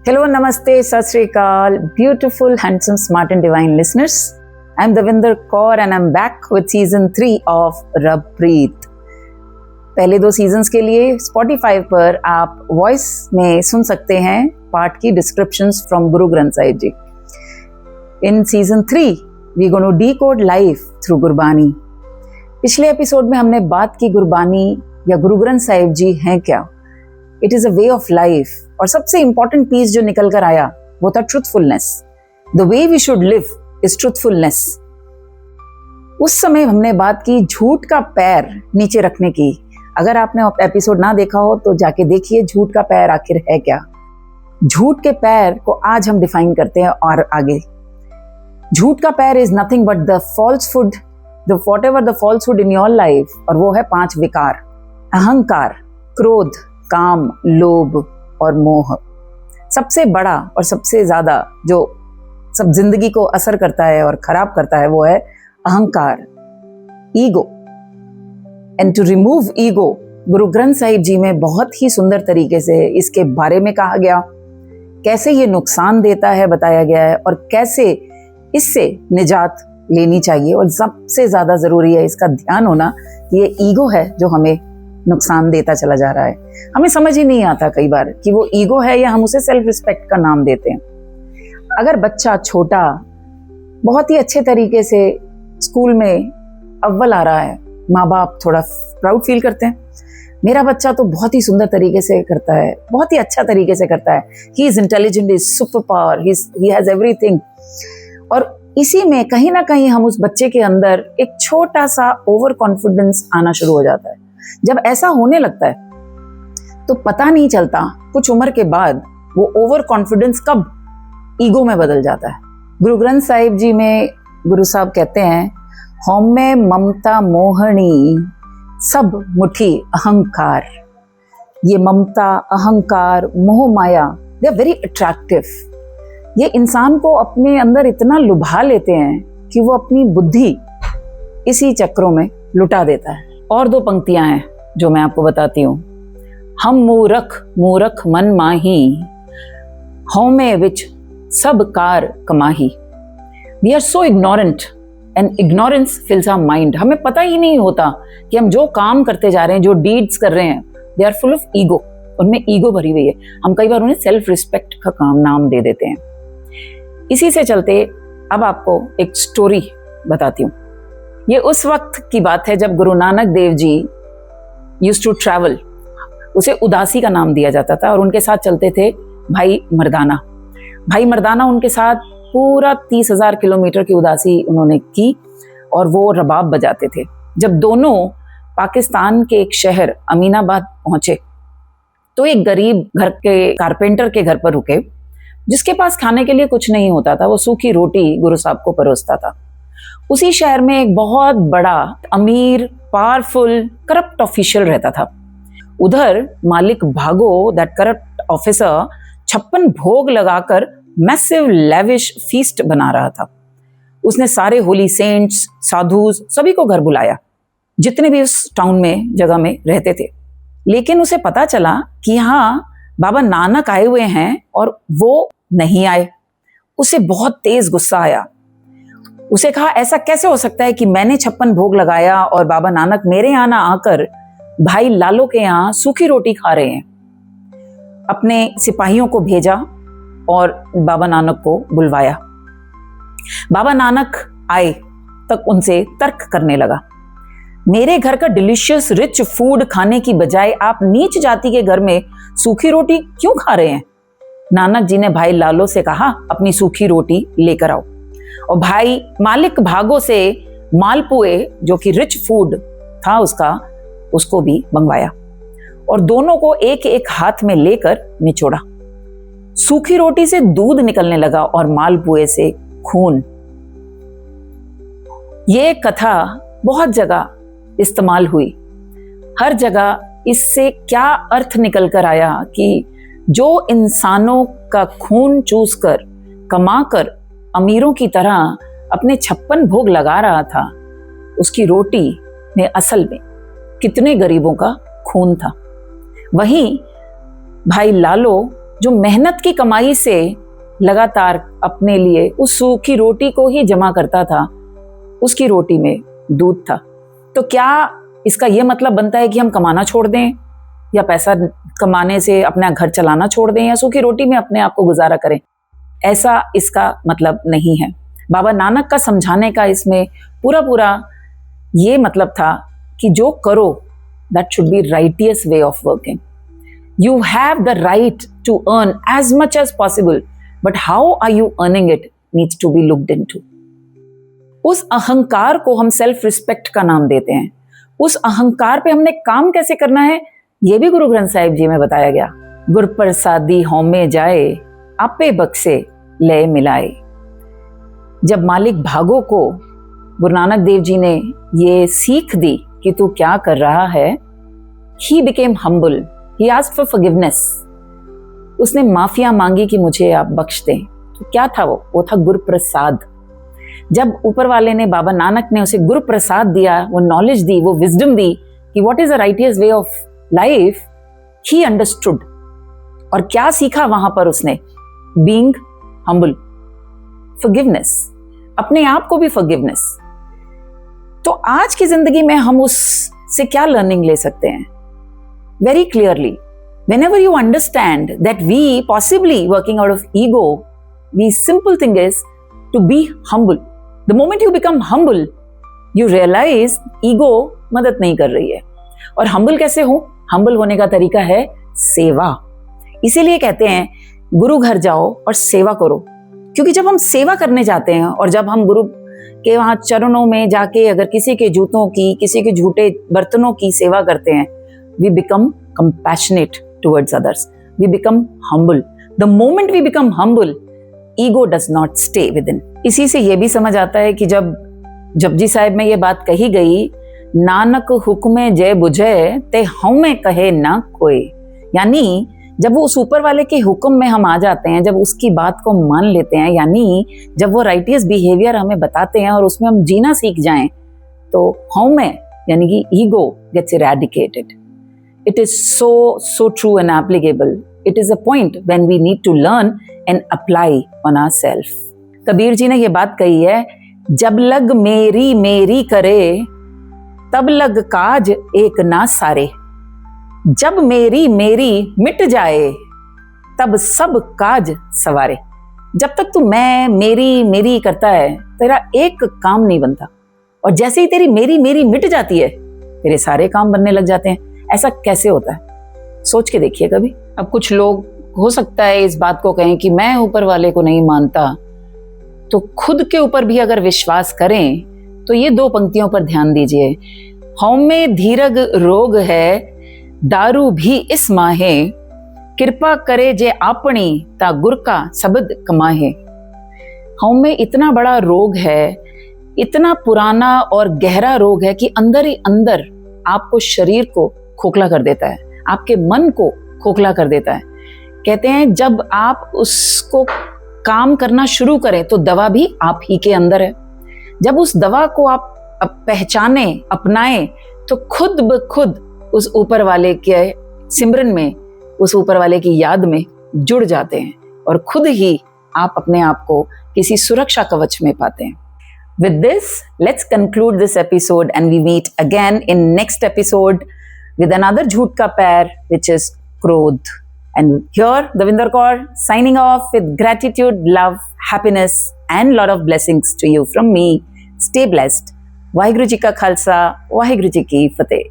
Hello, Namaste, Sat Sri Akal, beautiful, handsome, smart and divine listeners. I'm Davinder Kaur and I'm back with season 3 of रब प्रीत। पहले 2 seasons के लिए Spotify पर आप voice में सुन सकते हैं पार्ट की descriptions from Guru Granth Sahib ji. In season 3 we gonna decode life through Gurbani. पिछले एपिसोड में हमने बात की गुरबानी या गुरु ग्रंथ साहिब जी हैं क्या। It is a way of life और सबसे इंपॉर्टेंट पीस जो निकल कर आया वो था truthfulness. The way we should live is truthfulness. उस समय हमने बात की झूठ का पैर नीचे रखने की। अगर आपने एपिसोड ना देखा हो तो जाके देखिए झूठ का पैर आखिर है क्या। झूठ के पैर को आज हम डिफाइन करते हैं और आगे। झूठ का पैर is nothing but the falsehood, the whatever the falsehood in your life, और वो है 5 विकार: अहंकार, क्रोध, काम, लोभ और मोह। सबसे बड़ा और सबसे ज्यादा जो सब जिंदगी को असर करता है और खराब करता है वो है अहंकार, ego. And to remove ego, Guru Granth Sahib जी में बहुत ही सुंदर तरीके से इसके बारे में कहा गया, कैसे ये नुकसान देता है बताया गया है और कैसे इससे निजात लेनी चाहिए। और सबसे ज्यादा जरूरी है इसका ध्यान होना कि ये ईगो है जो हमें नुकसान देता चला जा रहा है। हमें समझ ही नहीं आता कई बार कि वो ईगो है या हम उसे सेल्फ रिस्पेक्ट का नाम देते हैं। अगर बच्चा छोटा बहुत ही अच्छे तरीके से स्कूल में अव्वल आ रहा है, माँ बाप थोड़ा प्राउड फील करते हैं, मेरा बच्चा तो बहुत ही सुंदर तरीके से करता है, बहुत ही अच्छा तरीके से करता है, he is intelligent, is super power, he has everything. और इसी में कहीं ना कहीं हम उस बच्चे के अंदर एक छोटा सा ओवर कॉन्फिडेंस आना शुरू हो जाता है। जब ऐसा होने लगता है तो पता नहीं चलता कुछ उम्र के बाद वो ओवर कॉन्फिडेंस कब ईगो में बदल जाता है। गुरु ग्रंथ साहिब जी में गुरु साहब कहते हैं, हौमे ममता मोहनी सब मुठी अहंकार। ये ममता, अहंकार, मोह माया, दे आर वेरी अट्रैक्टिव। ये इंसान को अपने अंदर इतना लुभा लेते हैं कि वो अपनी बुद्धि इसी चक्रों में लुटा देता है। और 2 पंक्तियां हैं जो मैं आपको बताती हूँ। हम मूरख मूरख मन माही, हौमे विच सब कार कमाही। We are so ignorant and ignorance fills our mind. हमें पता ही नहीं होता कि हम जो काम करते जा रहे हैं, जो डीड्स कर रहे हैं, they are full of ego. उनमें ईगो भरी हुई है। हम कई बार उन्हें सेल्फ रिस्पेक्ट का काम नाम दे देते हैं। इसी से चलते अब आपको एक स्टोरी बताती हूँ। ये उस वक्त की बात है जब Guru Nanak Dev ji used to travel. उसे उदासी का नाम दिया जाता था और उनके साथ चलते थे भाई मर्दाना। भाई मर्दाना उनके साथ पूरा 30,000 किलोमीटर की उदासी उन्होंने की और वो रबाब बजाते थे। जब दोनों पाकिस्तान के एक शहर अमीनाबाद पहुंचे तो एक गरीब घर के कारपेंटर के घर पर रुके, जिसके पास खाने के लिए कुछ नहीं होता था। वो सूखी रोटी गुरु साहब को परोसता था। उसी शहर में एक बहुत बड़ा अमीर, पावरफुल, करप्ट ऑफिशियल रहता था। उधर मालिक भागो, दैट करप्ट ऑफिसर, 56 भोग लगाकर मैसिव लेविश फीस्ट बना रहा था। उसने सारे होली सेंट्स, साधुज सभी को घर बुलाया, जितने भी उस टाउन में जगह में रहते थे। लेकिन उसे पता चला कि यहाँ बाबा नानक आए हुए हैं और वो नहीं आए। उसे बहुत तेज गुस्सा आया। उसे कहा, ऐसा कैसे हो सकता है कि मैंने 56 भोग लगाया और बाबा नानक मेरे यहाँ ना आकर भाई लालो के यहाँ सूखी रोटी खा रहे हैं। अपने सिपाहियों को भेजा और बाबा नानक को बुलवाया। बाबा नानक आए तक उनसे तर्क करने लगा। मेरे घर का डिलीशियस रिच फूड खाने की बजाय आप नीच जाति के घर में सूखी रोटी क्यों खा रहे हैं? नानक जी ने भाई लालो से कहा, अपनी सूखी रोटी लेकर आओ। और भाई मालिक भागो से मालपुए, जो कि रिच फूड था उसका, उसको भी मंगवाया और दोनों को एक एक हाथ में लेकर निचोड़ा। सूखी रोटी से दूध निकलने लगा और मालपुए से खून। ये कथा बहुत जगह इस्तेमाल हुई। हर जगह इससे क्या अर्थ निकल कर आया कि जो इंसानों का खून चूस कर कमाकर अमीरों की तरह अपने 56 भोग लगा रहा था, उसकी रोटी में असल में कितने गरीबों का खून था। वहीं भाई लालो जो मेहनत की कमाई से लगातार अपने लिए उस सूखी रोटी को ही जमा करता था, उसकी रोटी में दूध था। तो क्या इसका यह मतलब बनता है कि हम कमाना छोड़ दें या पैसा कमाने से अपना घर चलाना छोड़ दें या सूखी रोटी में अपने आप को गुजारा करें? ऐसा इसका मतलब नहीं है। बाबा नानक का समझाने का इसमें पूरा ये मतलब था कि जो करो that should be righteous way of working. You have the right to earn as much as possible, but how are you earning it needs to be looked into. उस अहंकार को हम सेल्फ रिस्पेक्ट का नाम देते हैं। उस अहंकार पे हमने काम कैसे करना है, ये भी गुरु ग्रंथ साहिब जी में बताया गया। गुर प्रसादी होमे जाए, आपे बक्से लय मिलाए। जब मालिक भागो को गुरु नानक देव जी ने ये सीख दी कि तू क्या कर रहा है, he became humble, he asked for forgiveness. उसने माफिया मांगी कि मुझे आप बख्श दें। तो क्या था वो था गुरु प्रसाद। जब ऊपर वाले ने, बाबा नानक ने उसे गुरु प्रसाद दिया, वो नॉलेज दी, वो विजडम दी कि what is the righteous way of life, he understood. और क्या सीखा वहां पर उसने? बीइंग हम्बल, फॉरगिवनेस, अपने आप को भी फॉरगिवनेस। तो आज की जिंदगी में हम उससे क्या लर्निंग ले सकते हैं? Very clearly, whenever you understand that we possibly working out of ego, the simple thing is to be humble. The moment you become humble, you realize ego मदद नहीं कर रही है। और humble कैसे हो? humble होने का तरीका है सेवा। इसीलिए कहते हैं गुरु घर जाओ और सेवा करो, क्योंकि जब हम सेवा करने जाते हैं और जब हम गुरु के वहां चरणों में जाके अगर किसी के जूतों की, किसी के झूठे बर्तनों की सेवा करते हैं, we become compassionate towards others. We become humble. The moment we become humble, ego does not stay within. इसी से ये भी समझ आता है कि जब जपजी साहिब में ये बात कही गई, नानक हुक्मे जय बुझे ते हमें कहे ना कोई, यानी जब वो उस ऊपर वाले के हुक्म में हम आ जाते हैं, जब उसकी बात को मान लेते हैं, यानी जब वो राइटियस बिहेवियर हमें बताते हैं और उसमें हम जीना सीख जाएं, तो हमें यानी कि ego gets eradicated. It is so true and applicable. It is a point when we need to learn and apply on ourselves. Kabir ji ने ये बात कही है, जब लग मेरी मेरी करे तब लग काज एक ना सारे, जब मेरी मेरी मिट जाए तब सब काज सवारे. जब तक तू मैं मेरी मेरी करता है, तेरा एक काम नहीं बनता, और जैसे ही तेरी मेरी मेरी मिट जाती है, तेरे सारे काम बनने लग जाते हैं. ऐसा कैसे होता है? सोच के देखिए कभी. अब कुछ लोग हो सकता है इस बात को कहें कि मैं ऊपर वाले को नहीं मानता, तो खुद के ऊपर भी अगर विश्वास करें तो ये 2 पंक्तियों पर ध्यान दीजिए. हौमे धीरग रोग है, दारू भी इस माहे, कृपा करे जे आपनी ता गुर का शब्द कमाहे. हौमे इतना बड़ा रोग है, इतना पुराना और गहरा रोग है कि अंदर ही अंदर आपको शरीर को खोखला कर देता है, आपके मन को खोखला कर देता है. कहते हैं जब आप उसको काम करना शुरू करें तो दवा भी आप ही के अंदर है. जब उस दवा को आप पहचाने, अपनाएं, तो खुद ब खुद उस ऊपर वाले के सिमरन में, उस ऊपर वाले की याद में जुड़ जाते हैं और खुद ही आप अपने आप को किसी सुरक्षा कवच में पाते हैं. With this, let's conclude this episode and we meet again in next episode with another Jhoot Ka Pair, which is Krodh. And here, Davinder Kaur signing off with gratitude, love, happiness and lot of blessings to you from me. Stay blessed. Vaheguru Ji Ka Khalsa, Vaheguru Ji Ki Fateh.